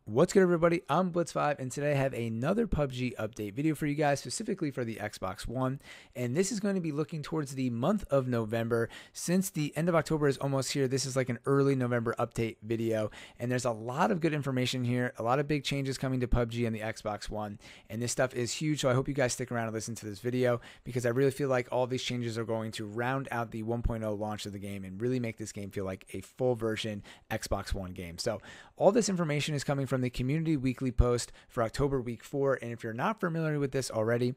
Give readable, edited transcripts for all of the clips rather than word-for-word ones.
What's good, everybody? I'm Blitz5, and today I have another PUBG update video for you guys, specifically for the Xbox One. And this is going to be looking towards the month of November. Since the end of October is almost here, this is like an early November update video. And there's a lot of good information here, a lot of big changes coming to PUBG and the Xbox One. And this stuff is huge, so I hope you guys stick around and listen to this video, because I really feel like all these changes are going to round out the 1.0 launch of the game and really make this game feel like a full version Xbox One game. So all this information is coming from the community weekly post for October week 4. And if you're not familiar with this already,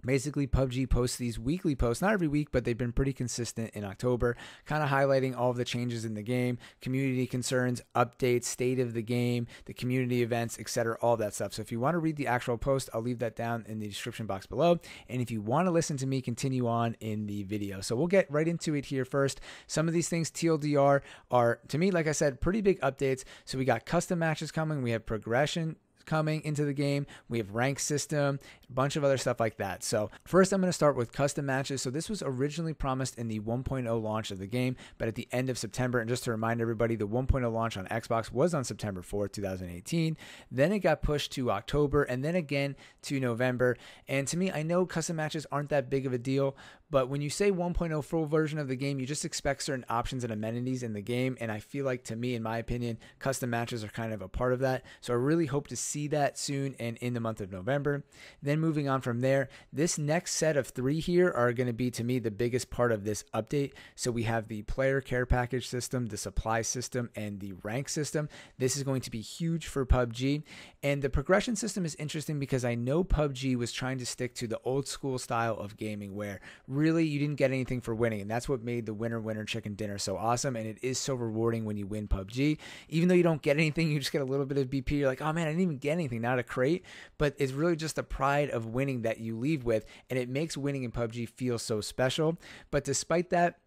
basically, PUBG posts these weekly posts, not every week, but they've been pretty consistent in October, kind of highlighting all of the changes in the game, community concerns, updates, state of the game, the community events, etc., all that stuff. So if you want to read the actual post, I'll leave that down in the description box below. And if you want to listen to me continue on in the video. So we'll get right into it here first. Some of these things, TLDR, are, to me, like I said, pretty big updates. So we got custom matches coming. We have progression coming into the game. We have rank system, a bunch of other stuff like that. So first, I'm going to start with custom matches. So this was originally promised in the 1.0 launch of the game, but at the end of September. And just to remind everybody, the 1.0 launch on Xbox was on September 4th, 2018. Then it got pushed to October and then again to November. And to me, I know custom matches aren't that big of a deal, but when you say 1.0 full version of the game, you just expect certain options and amenities in the game. And I feel like, to me, in my opinion, custom matches are kind of a part of that. So I really hope to see that soon and in the month of November. Then moving on from there, this next set of 3 here are going to be, to me, the biggest part of this update. So we have the player care package system, the supply system, and the rank system. This is going to be huge for PUBG. And the progression system is interesting because I know PUBG was trying to stick to the old school style of gaming where really you didn't get anything for winning. And that's what made the winner chicken dinner so awesome. And it is so rewarding when you win PUBG. Even though you don't get anything, you just get a little bit of BP. You're like, oh man, I didn't even get anything, not a crate. But it's really just the pride of winning that you leave with. And it makes winning in PUBG feel so special. But despite that,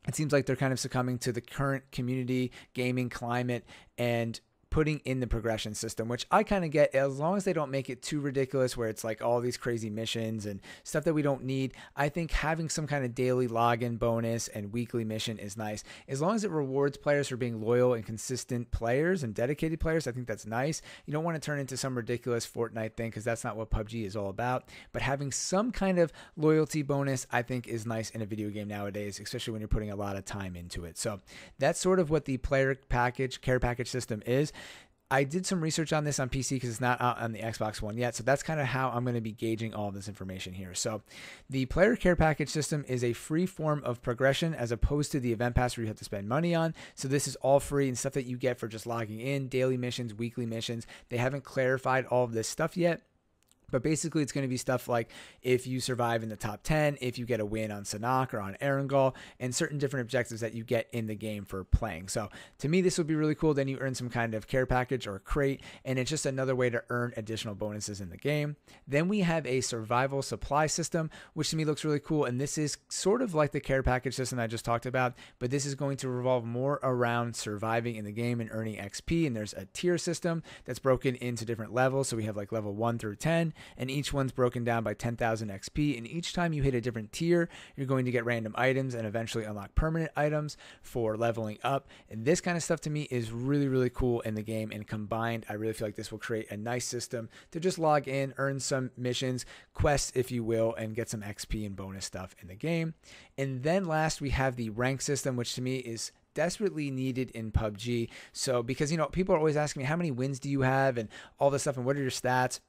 it seems like they're kind of succumbing to the current community gaming climate and putting in the progression system, which I kind of get, as long as they don't make it too ridiculous where it's like all these crazy missions and stuff that we don't need. I think having some kind of daily login bonus and weekly mission is nice. As long as it rewards players for being loyal and consistent players and dedicated players, I think that's nice. You don't want to turn into some ridiculous Fortnite thing because that's not what PUBG is all about. But having some kind of loyalty bonus, I think, is nice in a video game nowadays, especially when you're putting a lot of time into it. So that's sort of what the player package, care package system is. I did some research on this on PC because it's not out on the Xbox One yet. So that's kind of how I'm going to be gauging all of this information here. So the player care package system is a free form of progression as opposed to the event pass where you have to spend money on. So this is all free and stuff that you get for just logging in, daily missions, weekly missions. They haven't clarified all of this stuff yet. But basically, it's going to be stuff like if you survive in the top 10, if you get a win on Sanhok or on Erangel, and certain different objectives that you get in the game for playing. So to me, this would be really cool. Then you earn some kind of care package or a crate, and it's just another way to earn additional bonuses in the game. Then we have a survival supply system, which to me looks really cool. And this is sort of like the care package system I just talked about, but this is going to revolve more around surviving in the game and earning XP. And there's a tier system that's broken into different levels. So we have like level 1 through 10. And each one's broken down by 10,000 XP. And each time you hit a different tier, you're going to get random items and eventually unlock permanent items for leveling up. And this kind of stuff to me is really, really cool in the game. And combined, I really feel like this will create a nice system to just log in, earn some missions, quests, if you will, and get some XP and bonus stuff in the game. And then last, we have the rank system, which to me is desperately needed in PUBG. So because, people are always asking me, how many wins do you have and all this stuff and what are your stats?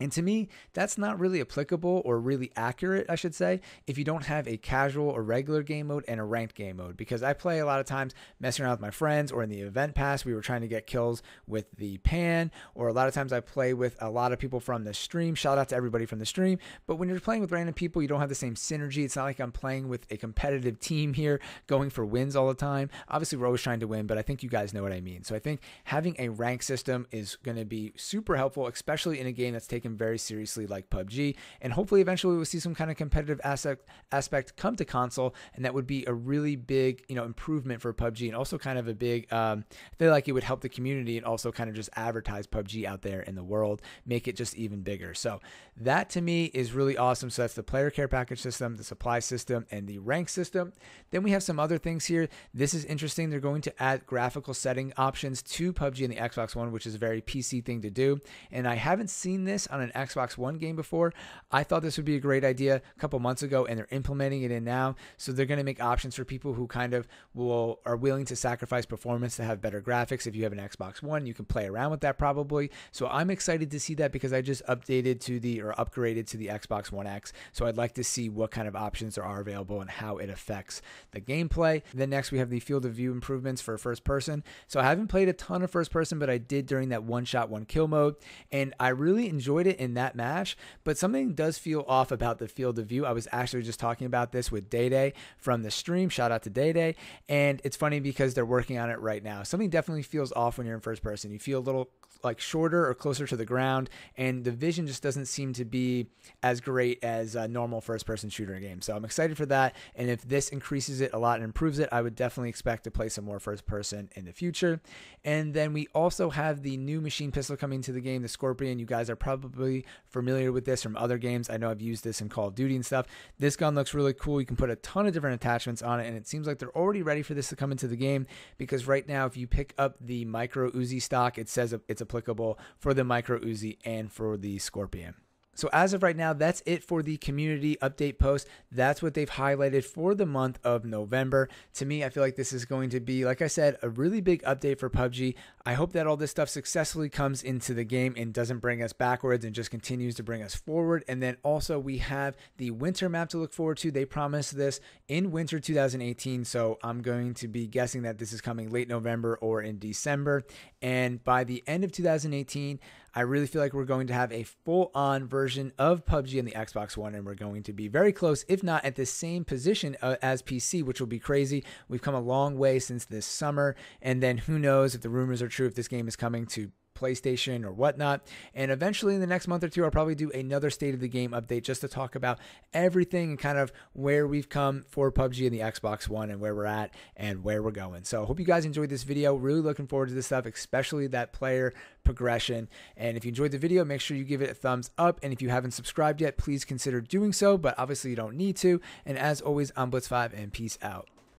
And to me, that's not really applicable or really accurate, I should say, if you don't have a casual or regular game mode and a ranked game mode. Because I play a lot of times messing around with my friends, or in the event pass, we were trying to get kills with the pan, or a lot of times I play with a lot of people from the stream. Shout out to everybody from the stream. But when you're playing with random people, you don't have the same synergy. It's not like I'm playing with a competitive team here going for wins all the time. Obviously, we're always trying to win, but I think you guys know what I mean. So I think having a rank system is going to be super helpful, especially in a game that's taken taken very seriously like PUBG, and hopefully eventually we'll see some kind of competitive aspect come to console, and that would be a really big, improvement for PUBG, and also kind of a big, I feel like it would help the community and also kind of just advertise PUBG out there in the world, make it just even bigger. So that to me is really awesome. So that's the player care package system, the supply system, and the rank system. Then we have some other things here. This is interesting. They're going to add graphical setting options to PUBG and the Xbox One, which is a very PC thing to do. And I haven't seen this on an Xbox One game before. I thought this would be a great idea a couple months ago, and they're implementing it in now. So they're going to make options for people who kind of are willing to sacrifice performance to have better graphics. If you have an Xbox One, you can play around with that probably. So I'm excited to see that because I just upgraded to the Xbox One X. So I'd like to see what kind of options there are available and how it affects the gameplay. Then next we have the field of view improvements for first person. So I haven't played a ton of first person, but I did during that one shot, one kill mode, and I really enjoyed it in that match. But something does feel off about the field of view. I was actually just talking about this with Day from the stream. Shout out to Day. And it's funny because they're working on it right now. Something definitely feels off when you're in first person. You feel a little like shorter or closer to the ground, and the vision just doesn't seem to be as great as a normal first person shooter game. So I'm excited for that, and if this increases it a lot and improves it, I would definitely expect to play some more first person in the future. And then we also have the new machine pistol coming to the game, the Scorpion. You guys are probably familiar with this from other games. I know I've used this in Call of Duty and stuff. This gun looks really cool. You can put a ton of different attachments on it, and it seems like they're already ready for this to come into the game, because right now if you pick up the micro Uzi stock, it says it's applicable for the micro Uzi and for the Scorpion. So as of right now, that's it for the community update post. That's what they've highlighted for the month of November. To me, I feel like this is going to be, like I said, a really big update for PUBG. I hope that all this stuff successfully comes into the game and doesn't bring us backwards and just continues to bring us forward. And then also we have the winter map to look forward to. They promised this in winter 2018. So I'm going to be guessing that this is coming late November or in December. And by the end of 2018, I really feel like we're going to have a full-on version of PUBG on the Xbox One, and we're going to be very close, if not at the same position as PC, which will be crazy. We've come a long way since this summer, and then who knows if the rumors are true, if this game is coming to PlayStation or whatnot. And eventually in the next month or two, I'll probably do another state of the game update just to talk about everything and kind of where we've come for PUBG and the Xbox One and where we're at and where we're going. So I hope you guys enjoyed this video. Really looking forward to this stuff, especially that player progression. And if you enjoyed the video, make sure you give it a thumbs up. And if you haven't subscribed yet, please consider doing so, but obviously you don't need to. And as always, I'm Blitz5, and peace out.